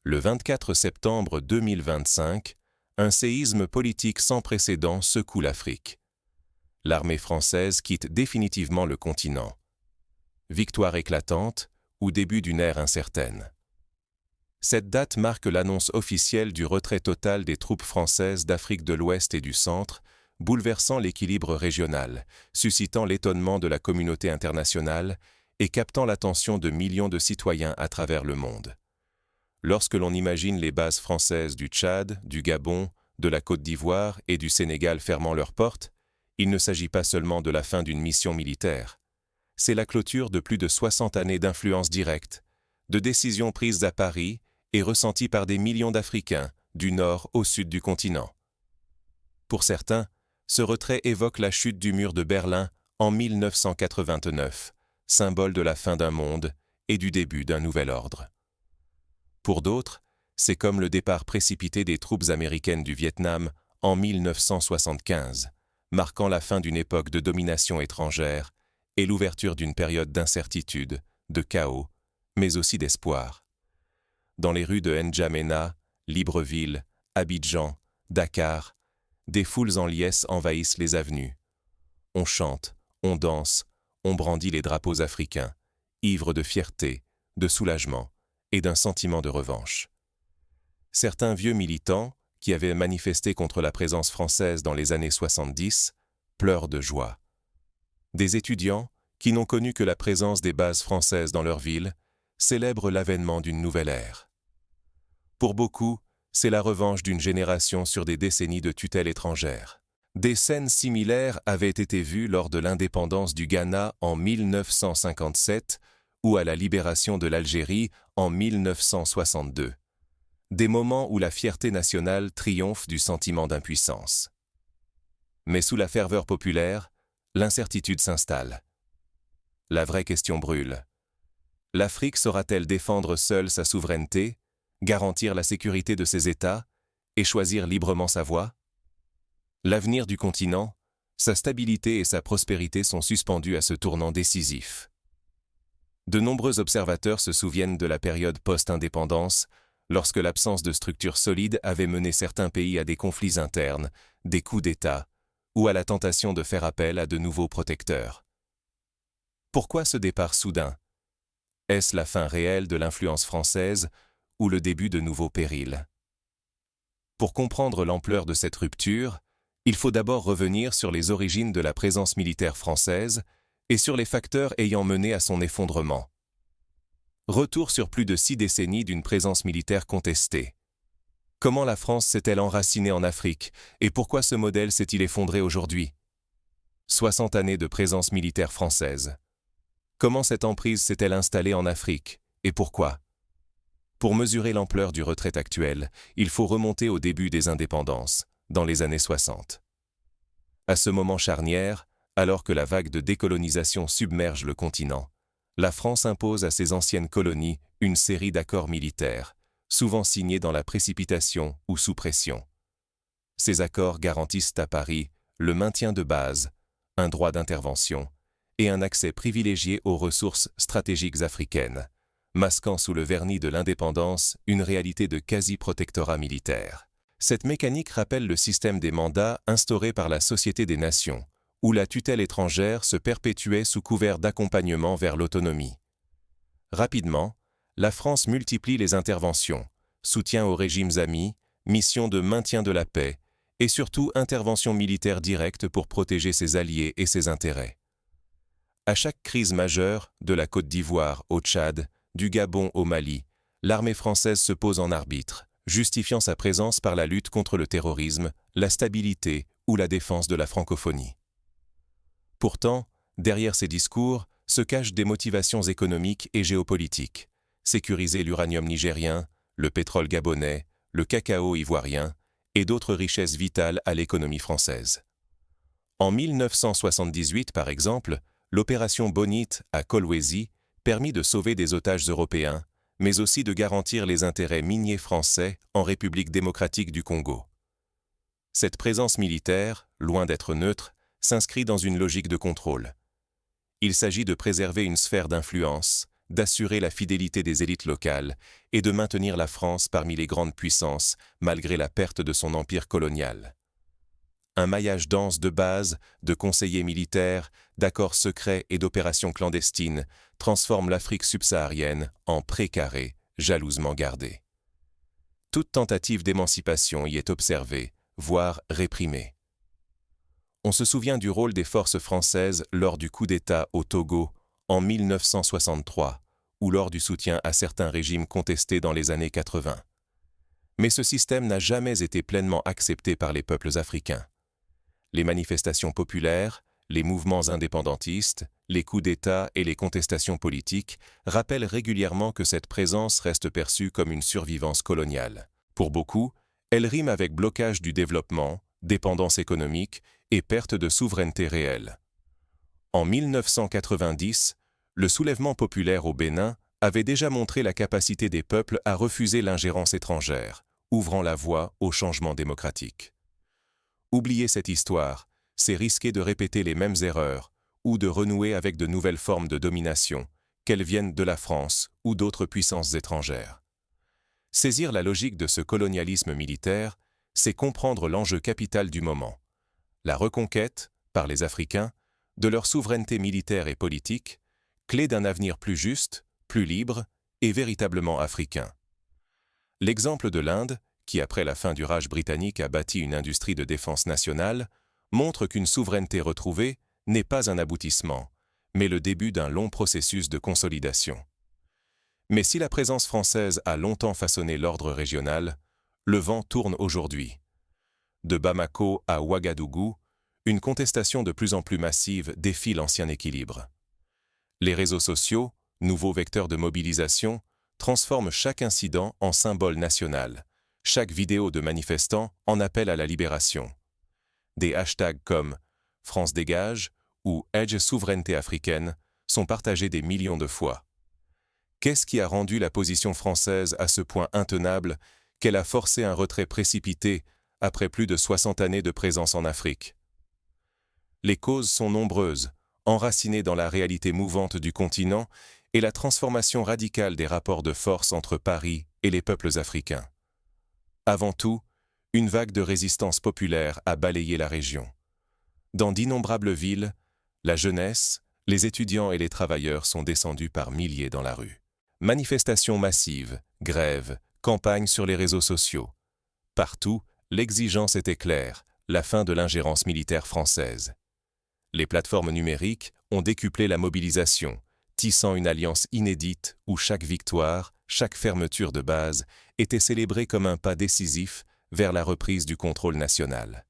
Le 24 septembre 2025, un séisme politique sans précédent secoue l'Afrique. L'armée française quitte définitivement le continent. Victoire éclatante ou début d'une ère incertaine. Cette date marque l'annonce officielle du retrait total des troupes françaises d'Afrique de l'Ouest et du Centre, bouleversant l'équilibre régional, suscitant l'étonnement de la communauté internationale et captant l'attention de millions de citoyens à travers le monde. Lorsque l'on imagine les bases françaises du Tchad, du Gabon, de la Côte d'Ivoire et du Sénégal fermant leurs portes, il ne s'agit pas seulement de la fin d'une mission militaire. C'est la clôture de plus de 60 années d'influence directe, de décisions prises à Paris et ressenties par des millions d'Africains, du nord au sud du continent. Pour certains, ce retrait évoque la chute du mur de Berlin en 1989, symbole de la fin d'un monde et du début d'un nouvel ordre. Pour d'autres, c'est comme le départ précipité des troupes américaines du Vietnam en 1975, marquant la fin d'une époque de domination étrangère et l'ouverture d'une période d'incertitude, de chaos, mais aussi d'espoir. Dans les rues de N'Djamena, Libreville, Abidjan, Dakar, des foules en liesse envahissent les avenues. On chante, on danse, on brandit les drapeaux africains, ivres de fierté, de soulagement et d'un sentiment de revanche. Certains vieux militants, qui avaient manifesté contre la présence française dans les années 70, pleurent de joie. Des étudiants, qui n'ont connu que la présence des bases françaises dans leur ville, célèbrent l'avènement d'une nouvelle ère. Pour beaucoup, c'est la revanche d'une génération sur des décennies de tutelle étrangère. Des scènes similaires avaient été vues lors de l'indépendance du Ghana en 1957 ou à la libération de l'Algérie en 1962. Des moments où la fierté nationale triomphe du sentiment d'impuissance. Mais sous la ferveur populaire, l'incertitude s'installe. La vraie question brûle. L'Afrique saura-t-elle défendre seule sa souveraineté, garantir la sécurité de ses États et choisir librement sa voie? L'avenir du continent, sa stabilité et sa prospérité sont suspendus à ce tournant décisif. De nombreux observateurs se souviennent de la période post-indépendance, lorsque l'absence de structures solides avait mené certains pays à des conflits internes, des coups d'État, ou à la tentation de faire appel à de nouveaux protecteurs. Pourquoi ce départ soudain? Est-ce la fin réelle de l'influence française ou le début de nouveaux périls? Pour comprendre l'ampleur de cette rupture, il faut d'abord revenir sur les origines de la présence militaire française et sur les facteurs ayant mené à son effondrement. Retour sur plus de 6 décennies d'une présence militaire contestée. Comment la France s'est-elle enracinée en Afrique et pourquoi ce modèle s'est-il effondré aujourd'hui? 60 années de présence militaire française. Comment cette emprise s'est-elle installée en Afrique et pourquoi? Pour mesurer l'ampleur du retrait actuel, il faut remonter au début des indépendances, dans les années 60. À ce moment charnière, alors que la vague de décolonisation submerge le continent, la France impose à ses anciennes colonies une série d'accords militaires, souvent signés dans la précipitation ou sous pression. Ces accords garantissent à Paris le maintien de base, un droit d'intervention et un accès privilégié aux ressources stratégiques africaines, masquant sous le vernis de l'indépendance une réalité de quasi-protectorat militaire. Cette mécanique rappelle le système des mandats instauré par la Société des Nations, où la tutelle étrangère se perpétuait sous couvert d'accompagnement vers l'autonomie. Rapidement, la France multiplie les interventions, soutien aux régimes amis, mission de maintien de la paix, et surtout intervention militaire directe pour protéger ses alliés et ses intérêts. À chaque crise majeure, de la Côte d'Ivoire au Tchad, du Gabon au Mali, l'armée française se pose en arbitre, justifiant sa présence par la lutte contre le terrorisme, la stabilité ou la défense de la francophonie. Pourtant, derrière ces discours se cachent des motivations économiques et géopolitiques. Sécuriser l'uranium nigérien, le pétrole gabonais, le cacao ivoirien et d'autres richesses vitales à l'économie française. En 1978, par exemple, l'opération Bonite à Kolwezi permit de sauver des otages européens, mais aussi de garantir les intérêts miniers français en République démocratique du Congo. Cette présence militaire, loin d'être neutre, s'inscrit dans une logique de contrôle. Il s'agit de préserver une sphère d'influence, d'assurer la fidélité des élites locales et de maintenir la France parmi les grandes puissances malgré la perte de son empire colonial. Un maillage dense de bases, de conseillers militaires, d'accords secrets et d'opérations clandestines transforme l'Afrique subsaharienne en pré-carré, jalousement gardé. Toute tentative d'émancipation y est observée, voire réprimée. On se souvient du rôle des forces françaises lors du coup d'État au Togo en 1963 ou lors du soutien à certains régimes contestés dans les années 80. Mais ce système n'a jamais été pleinement accepté par les peuples africains. Les manifestations populaires, les mouvements indépendantistes, les coups d'État et les contestations politiques rappellent régulièrement que cette présence reste perçue comme une survivance coloniale. Pour beaucoup, elle rime avec blocage du développement, dépendance économique et perte de souveraineté réelle. En 1990, le soulèvement populaire au Bénin avait déjà montré la capacité des peuples à refuser l'ingérence étrangère, ouvrant la voie au changement démocratique. Oublier cette histoire, c'est risquer de répéter les mêmes erreurs ou de renouer avec de nouvelles formes de domination, qu'elles viennent de la France ou d'autres puissances étrangères. Saisir la logique de ce colonialisme militaire, c'est comprendre l'enjeu capital du moment, la reconquête, par les Africains, de leur souveraineté militaire et politique, clé d'un avenir plus juste, plus libre et véritablement africain. L'exemple de l'Inde, qui après la fin du Raj britannique a bâti une industrie de défense nationale, montre qu'une souveraineté retrouvée n'est pas un aboutissement, mais le début d'un long processus de consolidation. Mais si la présence française a longtemps façonné l'ordre régional, le vent tourne aujourd'hui. De Bamako à Ouagadougou, une contestation de plus en plus massive défie l'ancien équilibre. Les réseaux sociaux, nouveaux vecteurs de mobilisation, transforment chaque incident en symbole national, chaque vidéo de manifestants en appel à la libération. Des hashtags comme « France dégage » ou « Edge souveraineté africaine » sont partagés des millions de fois. Qu'est-ce qui a rendu la position française à ce point intenable qu'elle a forcé un retrait précipité après plus de 60 années de présence en Afrique? Les causes sont nombreuses, enracinées dans la réalité mouvante du continent et la transformation radicale des rapports de force entre Paris et les peuples africains. Avant tout, une vague de résistance populaire a balayé la région. Dans d'innombrables villes, la jeunesse, les étudiants et les travailleurs sont descendus par milliers dans la rue. Manifestations massives, grèves, campagnes sur les réseaux sociaux. Partout, l'exigence était claire, la fin de l'ingérence militaire française. Les plateformes numériques ont décuplé la mobilisation, tissant une alliance inédite où chaque victoire, chaque fermeture de base était célébrée comme un pas décisif vers la reprise du contrôle national.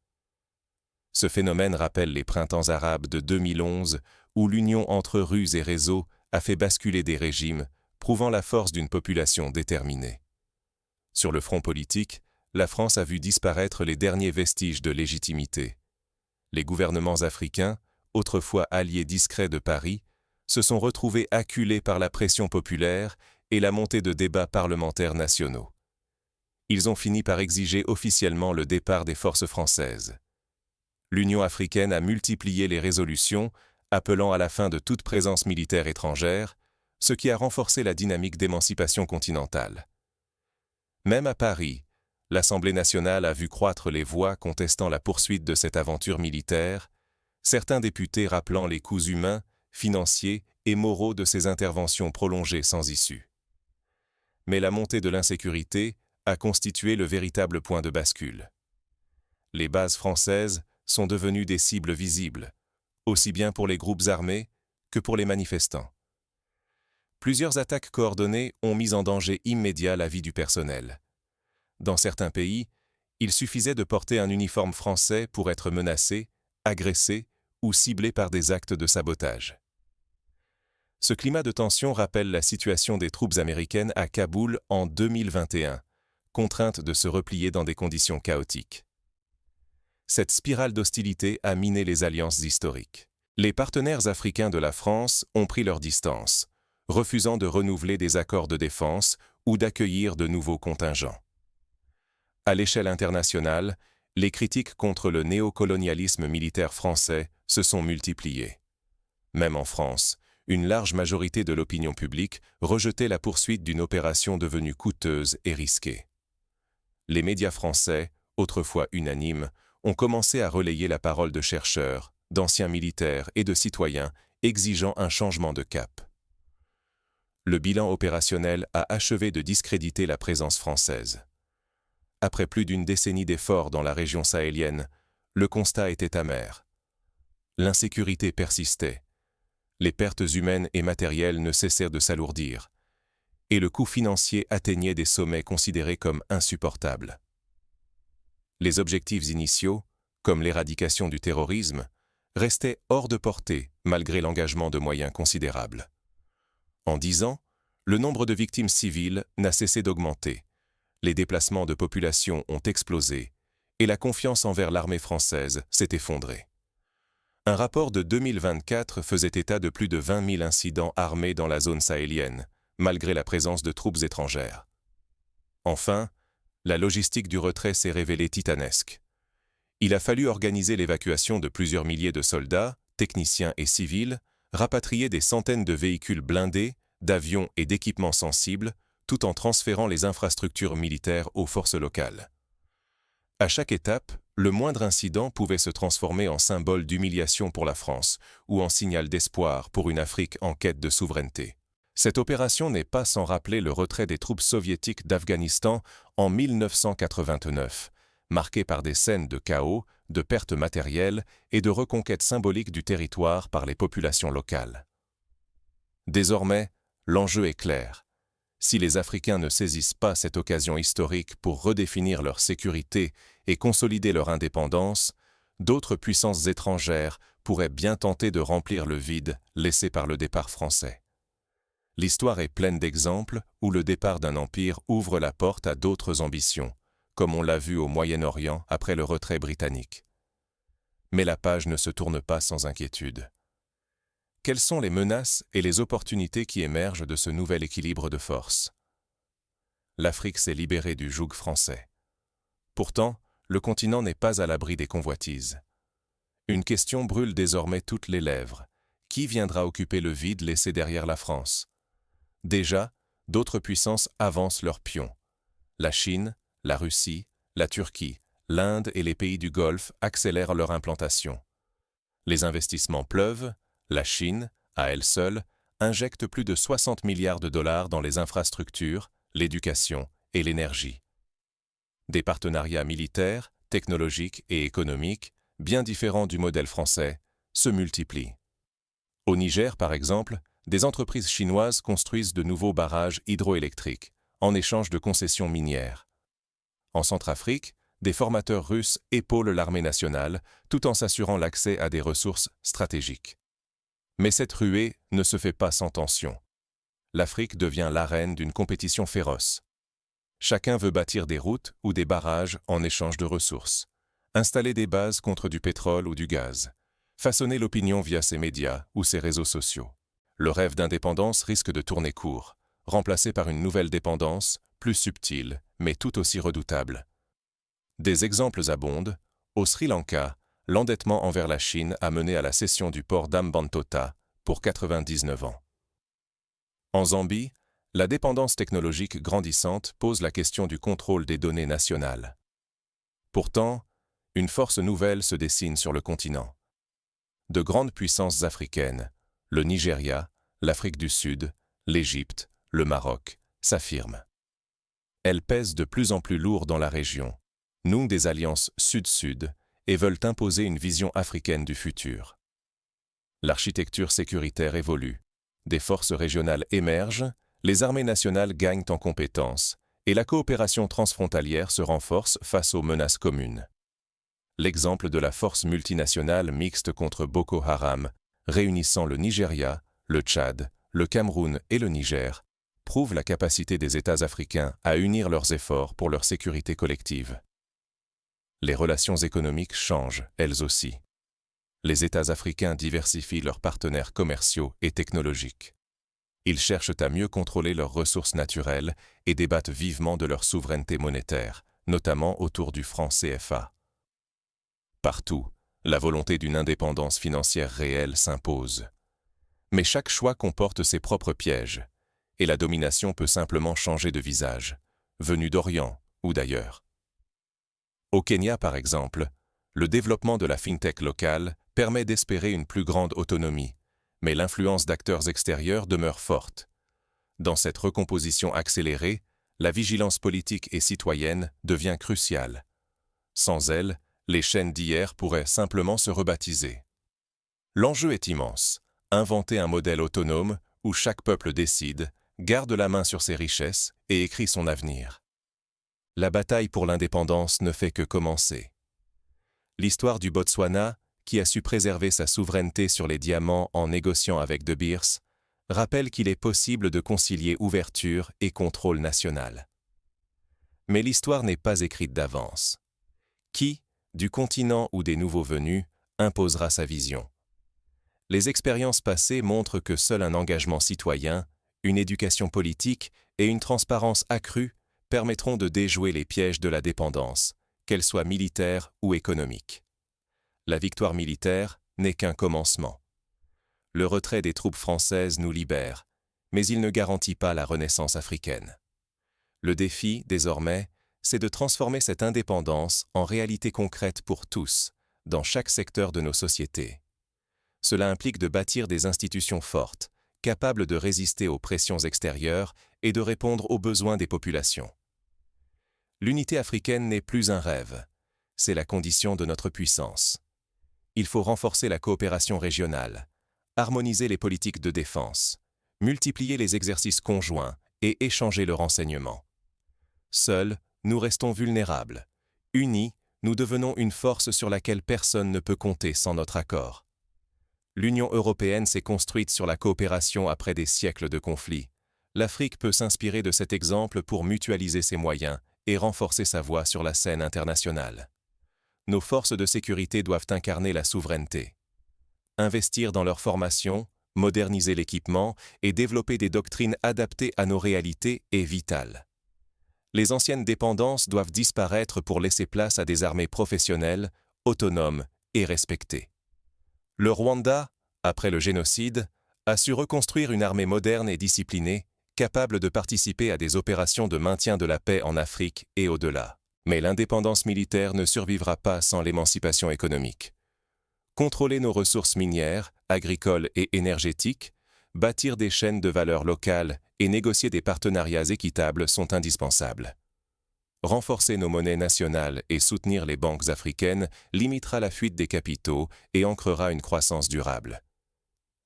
Ce phénomène rappelle les printemps arabes de 2011 où l'union entre ruses et réseaux a fait basculer des régimes, prouvant la force d'une population déterminée. Sur le front politique, la France a vu disparaître les derniers vestiges de légitimité. Les gouvernements africains, autrefois alliés discrets de Paris, se sont retrouvés acculés par la pression populaire et la montée de débats parlementaires nationaux. Ils ont fini par exiger officiellement le départ des forces françaises. L'Union africaine a multiplié les résolutions appelant à la fin de toute présence militaire étrangère, ce qui a renforcé la dynamique d'émancipation continentale. Même à Paris, l'Assemblée nationale a vu croître les voix contestant la poursuite de cette aventure militaire, certains députés rappelant les coûts humains, financiers et moraux de ces interventions prolongées sans issue. Mais la montée de l'insécurité a constitué le véritable point de bascule. Les bases françaises sont devenues des cibles visibles, aussi bien pour les groupes armés que pour les manifestants. Plusieurs attaques coordonnées ont mis en danger immédiat la vie du personnel. Dans certains pays, il suffisait de porter un uniforme français pour être menacé, agressé ou ciblé par des actes de sabotage. Ce climat de tension rappelle la situation des troupes américaines à Kaboul en 2021, contraintes de se replier dans des conditions chaotiques. Cette spirale d'hostilité a miné les alliances historiques. Les partenaires africains de la France ont pris leur distance, refusant de renouveler des accords de défense ou d'accueillir de nouveaux contingents. À l'échelle internationale, les critiques contre le néocolonialisme militaire français se sont multipliées. Même en France, une large majorité de l'opinion publique rejetait la poursuite d'une opération devenue coûteuse et risquée. Les médias français, autrefois unanimes, ont commencé à relayer la parole de chercheurs, d'anciens militaires et de citoyens exigeant un changement de cap. Le bilan opérationnel a achevé de discréditer la présence française. Après plus d'une décennie d'efforts dans la région sahélienne, le constat était amer. L'insécurité persistait, les pertes humaines et matérielles ne cessèrent de s'alourdir, et le coût financier atteignait des sommets considérés comme insupportables. Les objectifs initiaux, comme l'éradication du terrorisme, restaient hors de portée malgré l'engagement de moyens considérables. En 10 ans, le nombre de victimes civiles n'a cessé d'augmenter, les déplacements de population ont explosé et la confiance envers l'armée française s'est effondrée. Un rapport de 2024 faisait état de plus de 20 000 incidents armés dans la zone sahélienne, malgré la présence de troupes étrangères. Enfin, la logistique du retrait s'est révélée titanesque. Il a fallu organiser l'évacuation de plusieurs milliers de soldats, techniciens et civils, rapatrier des centaines de véhicules blindés, d'avions et d'équipements sensibles, tout en transférant les infrastructures militaires aux forces locales. À chaque étape, le moindre incident pouvait se transformer en symbole d'humiliation pour la France ou en signal d'espoir pour une Afrique en quête de souveraineté. Cette opération n'est pas sans rappeler le retrait des troupes soviétiques d'Afghanistan en 1989, marqué par des scènes de chaos, de pertes matérielles et de reconquête symbolique du territoire par les populations locales. Désormais, l'enjeu est clair. Si les Africains ne saisissent pas cette occasion historique pour redéfinir leur sécurité et consolider leur indépendance, d'autres puissances étrangères pourraient bien tenter de remplir le vide laissé par le départ français. L'histoire est pleine d'exemples où le départ d'un empire ouvre la porte à d'autres ambitions, comme on l'a vu au Moyen-Orient après le retrait britannique. Mais la page ne se tourne pas sans inquiétude. Quelles sont les menaces et les opportunités qui émergent de ce nouvel équilibre de force? L'Afrique s'est libérée du joug français. Pourtant, le continent n'est pas à l'abri des convoitises. Une question brûle désormais toutes les lèvres. Qui viendra occuper le vide laissé derrière la France? Déjà, d'autres puissances avancent leurs pions. La Chine, la Russie, la Turquie, l'Inde et les pays du Golfe accélèrent leur implantation. Les investissements pleuvent. La Chine, à elle seule, injecte plus de 60 milliards de dollars dans les infrastructures, l'éducation et l'énergie. Des partenariats militaires, technologiques et économiques, bien différents du modèle français, se multiplient. Au Niger, par exemple, des entreprises chinoises construisent de nouveaux barrages hydroélectriques, en échange de concessions minières. En Centrafrique, des formateurs russes épaulent l'armée nationale, tout en s'assurant l'accès à des ressources stratégiques. Mais cette ruée ne se fait pas sans tension. L'Afrique devient l'arène d'une compétition féroce. Chacun veut bâtir des routes ou des barrages en échange de ressources, installer des bases contre du pétrole ou du gaz, façonner l'opinion via ses médias ou ses réseaux sociaux. Le rêve d'indépendance risque de tourner court, remplacé par une nouvelle dépendance, plus subtile, mais tout aussi redoutable. Des exemples abondent. Au Sri Lanka, l'endettement envers la Chine a mené à la cession du port d'Hambantota pour 99 ans. En Zambie, la dépendance technologique grandissante pose la question du contrôle des données nationales. Pourtant, une force nouvelle se dessine sur le continent. De grandes puissances africaines, le Nigeria, l'Afrique du Sud, l'Égypte, le Maroc, s'affirment. Elles pèsent de plus en plus lourd dans la région, nouent des alliances sud-sud et veulent imposer une vision africaine du futur. L'architecture sécuritaire évolue, des forces régionales émergent, les armées nationales gagnent en compétences et la coopération transfrontalière se renforce face aux menaces communes. L'exemple de la force multinationale mixte contre Boko Haram, réunissant le Nigeria, le Tchad, le Cameroun et le Niger, prouve la capacité des États africains à unir leurs efforts pour leur sécurité collective. Les relations économiques changent, elles aussi. Les États africains diversifient leurs partenaires commerciaux et technologiques. Ils cherchent à mieux contrôler leurs ressources naturelles et débattent vivement de leur souveraineté monétaire, notamment autour du franc CFA. Partout, la volonté d'une indépendance financière réelle s'impose. Mais chaque choix comporte ses propres pièges, et la domination peut simplement changer de visage, venue d'Orient ou d'ailleurs. Au Kenya, par exemple, le développement de la fintech locale permet d'espérer une plus grande autonomie, mais l'influence d'acteurs extérieurs demeure forte. Dans cette recomposition accélérée, la vigilance politique et citoyenne devient cruciale. Sans elle, les chaînes d'hier pourraient simplement se rebaptiser. L'enjeu est immense. Inventer un modèle autonome où chaque peuple décide, garde la main sur ses richesses et écrit son avenir. La bataille pour l'indépendance ne fait que commencer. L'histoire du Botswana, qui a su préserver sa souveraineté sur les diamants en négociant avec De Beers, rappelle qu'il est possible de concilier ouverture et contrôle national. Mais l'histoire n'est pas écrite d'avance. Qui, du continent ou des nouveaux venus, imposera sa vision? Les expériences passées montrent que seul un engagement citoyen, une éducation politique et une transparence accrue permettront de déjouer les pièges de la dépendance, qu'elle soit militaire ou économique. La victoire militaire n'est qu'un commencement. Le retrait des troupes françaises nous libère, mais il ne garantit pas la renaissance africaine. Le défi, désormais, c'est de transformer cette indépendance en réalité concrète pour tous, dans chaque secteur de nos sociétés. Cela implique de bâtir des institutions fortes, capables de résister aux pressions extérieures et de répondre aux besoins des populations. L'unité africaine n'est plus un rêve, c'est la condition de notre puissance. Il faut renforcer la coopération régionale, harmoniser les politiques de défense, multiplier les exercices conjoints et échanger le renseignement. Seuls, nous restons vulnérables. Unis, nous devenons une force sur laquelle personne ne peut compter sans notre accord. L'Union européenne s'est construite sur la coopération après des siècles de conflits. L'Afrique peut s'inspirer de cet exemple pour mutualiser ses moyens et renforcer sa voix sur la scène internationale. Nos forces de sécurité doivent incarner la souveraineté. Investir dans leur formation, moderniser l'équipement et développer des doctrines adaptées à nos réalités est vital. Les anciennes dépendances doivent disparaître pour laisser place à des armées professionnelles, autonomes et respectées. Le Rwanda, après le génocide, a su reconstruire une armée moderne et disciplinée, capable de participer à des opérations de maintien de la paix en Afrique et au-delà. Mais l'indépendance militaire ne survivra pas sans l'émancipation économique. Contrôler nos ressources minières, agricoles et énergétiques, bâtir des chaînes de valeur locales et négocier des partenariats équitables sont indispensables. Renforcer nos monnaies nationales et soutenir les banques africaines limitera la fuite des capitaux et ancrera une croissance durable.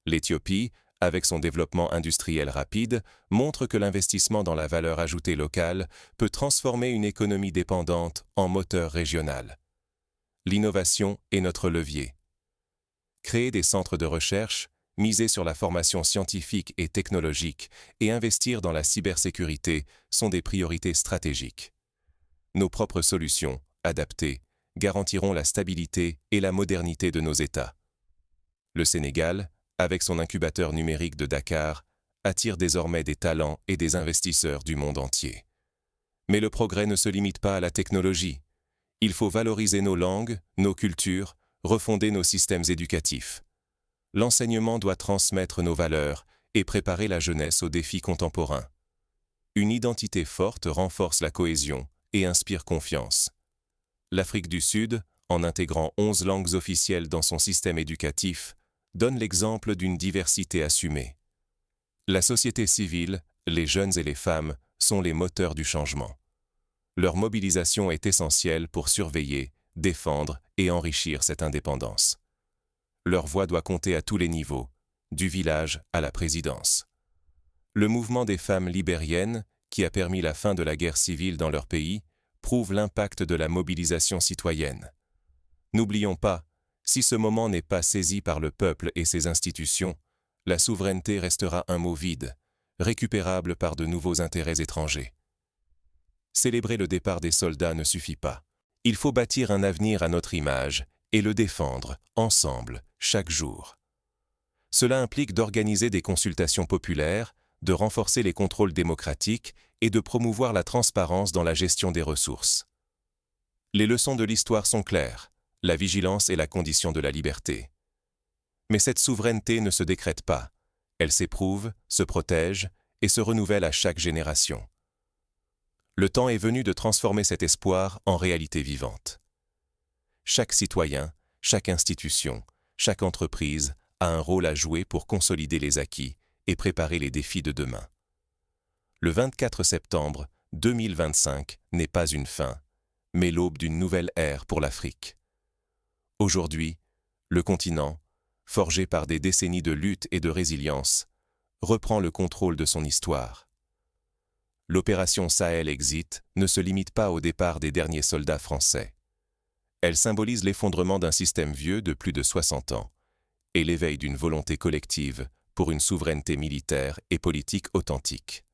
L'Éthiopie, avec son développement industriel rapide, montre que l'investissement dans la valeur ajoutée locale peut transformer une économie dépendante en moteur régional. L'innovation est notre levier. Créer des centres de recherche, miser sur la formation scientifique et technologique et investir dans la cybersécurité sont des priorités stratégiques. Nos propres solutions, adaptées, garantiront la stabilité et la modernité de nos États. Le Sénégal, avec son incubateur numérique de Dakar, attire désormais des talents et des investisseurs du monde entier. Mais le progrès ne se limite pas à la technologie. Il faut valoriser nos langues, nos cultures, refonder nos systèmes éducatifs. L'enseignement doit transmettre nos valeurs et préparer la jeunesse aux défis contemporains. Une identité forte renforce la cohésion et inspire confiance. L'Afrique du Sud, en intégrant 11 langues officielles dans son système éducatif, donne l'exemple d'une diversité assumée. La société civile, les jeunes et les femmes sont les moteurs du changement. Leur mobilisation est essentielle pour surveiller, défendre et enrichir cette indépendance. Leur voix doit compter à tous les niveaux, du village à la présidence. Le mouvement des femmes libériennes, qui a permis la fin de la guerre civile dans leur pays, prouve l'impact de la mobilisation citoyenne. N'oublions pas, si ce moment n'est pas saisi par le peuple et ses institutions, la souveraineté restera un mot vide, récupérable par de nouveaux intérêts étrangers. Célébrer le départ des soldats ne suffit pas. Il faut bâtir un avenir à notre image et le défendre, ensemble, chaque jour. Cela implique d'organiser des consultations populaires, de renforcer les contrôles démocratiques et de promouvoir la transparence dans la gestion des ressources. Les leçons de l'histoire sont claires. La vigilance est la condition de la liberté. Mais cette souveraineté ne se décrète pas. Elle s'éprouve, se protège et se renouvelle à chaque génération. Le temps est venu de transformer cet espoir en réalité vivante. Chaque citoyen, chaque institution, chaque entreprise a un rôle à jouer pour consolider les acquis et préparer les défis de demain. Le 24 septembre 2025 n'est pas une fin, mais l'aube d'une nouvelle ère pour l'Afrique. Aujourd'hui, le continent, forgé par des décennies de lutte et de résilience, reprend le contrôle de son histoire. L'opération Sahel Exit ne se limite pas au départ des derniers soldats français. Elle symbolise l'effondrement d'un système vieux de plus de 60 ans et l'éveil d'une volonté collective pour une souveraineté militaire et politique authentique.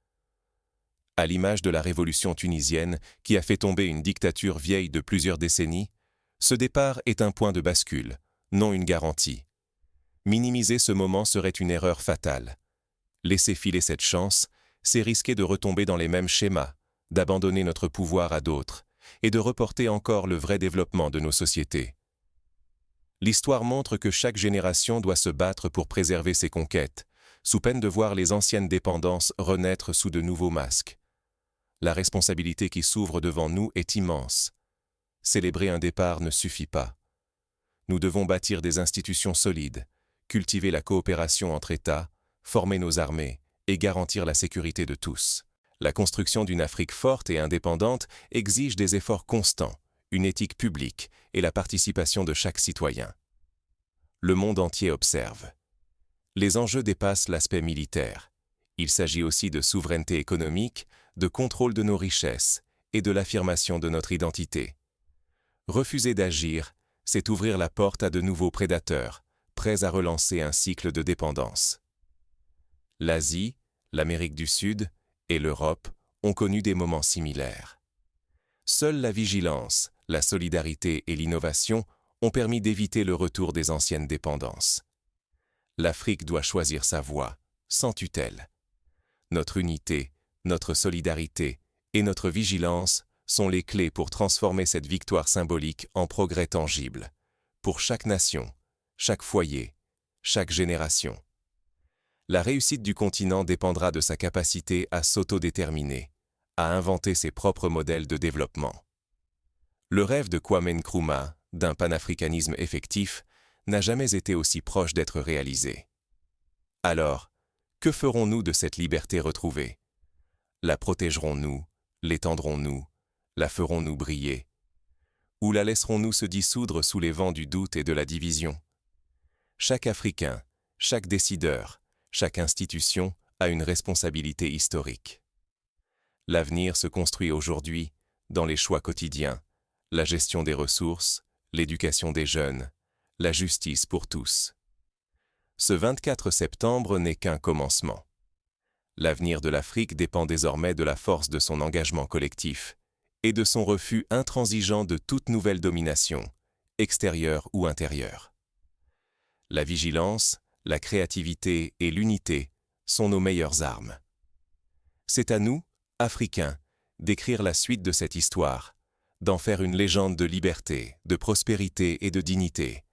À l'image de la révolution tunisienne qui a fait tomber une dictature vieille de plusieurs décennies, ce départ est un point de bascule, non une garantie. Minimiser ce moment serait une erreur fatale. Laisser filer cette chance, c'est risquer de retomber dans les mêmes schémas, d'abandonner notre pouvoir à d'autres, et de reporter encore le vrai développement de nos sociétés. L'histoire montre que chaque génération doit se battre pour préserver ses conquêtes, sous peine de voir les anciennes dépendances renaître sous de nouveaux masques. La responsabilité qui s'ouvre devant nous est immense. Célébrer un départ ne suffit pas. Nous devons bâtir des institutions solides, cultiver la coopération entre États, former nos armées et garantir la sécurité de tous. La construction d'une Afrique forte et indépendante exige des efforts constants, une éthique publique et la participation de chaque citoyen. Le monde entier observe. Les enjeux dépassent l'aspect militaire. Il s'agit aussi de souveraineté économique, de contrôle de nos richesses et de l'affirmation de notre identité. Refuser d'agir, c'est ouvrir la porte à de nouveaux prédateurs, prêts à relancer un cycle de dépendance. L'Asie, l'Amérique du Sud et l'Europe ont connu des moments similaires. Seule la vigilance, la solidarité et l'innovation ont permis d'éviter le retour des anciennes dépendances. L'Afrique doit choisir sa voie, sans tutelle. Notre unité, notre solidarité et notre vigilance sont les clés pour transformer cette victoire symbolique en progrès tangible, pour chaque nation, chaque foyer, chaque génération. La réussite du continent dépendra de sa capacité à s'autodéterminer, à inventer ses propres modèles de développement. Le rêve de Kwame Nkrumah, d'un panafricanisme effectif, n'a jamais été aussi proche d'être réalisé. Alors, que ferons-nous de cette liberté retrouvée? La protégerons-nous? L'étendrons-nous? La ferons-nous briller? Ou la laisserons-nous se dissoudre sous les vents du doute et de la division? Chaque Africain, chaque décideur, chaque institution a une responsabilité historique. L'avenir se construit aujourd'hui dans les choix quotidiens, la gestion des ressources, l'éducation des jeunes, la justice pour tous. Ce 24 septembre n'est qu'un commencement. L'avenir de l'Afrique dépend désormais de la force de son engagement collectif et de son refus intransigeant de toute nouvelle domination, extérieure ou intérieure. La vigilance, la créativité et l'unité sont nos meilleures armes. C'est à nous, Africains, d'écrire la suite de cette histoire, d'en faire une légende de liberté, de prospérité et de dignité,